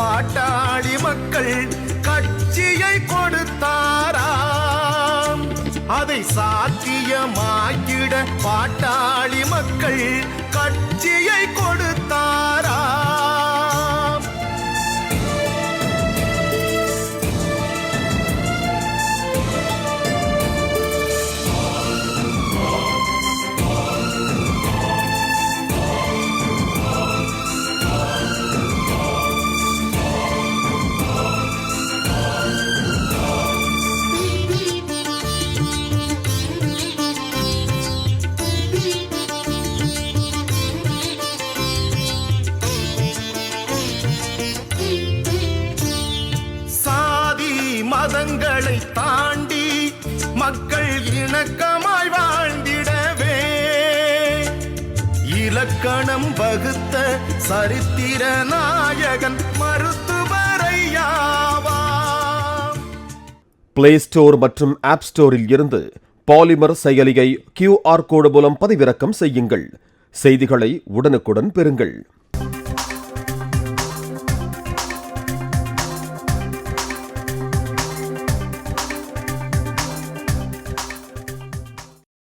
பாட்டாளி மக்கள் கட்சியை கொடுத்தாராம். அதை சாத்தியமாக்கிட பாட்டாளி மக்கள் கட்சியை கொடுத்தாராம். மதங்களை தாண்டி மக்கள் இணக்கமாய் வாழ்ந்திடவே இலக்கணம் வகுத்த சரித்திர நாயகன் மருத்துவரையாவார். பிளே ஸ்டோர் மற்றும் ஆப் ஸ்டோரில் இருந்து பாலிமர் செயலியை QR கோடு மூலம் பதிவிறக்கம் செய்யுங்கள். செய்திகளை உடனுக்குடன் பெறுங்கள்.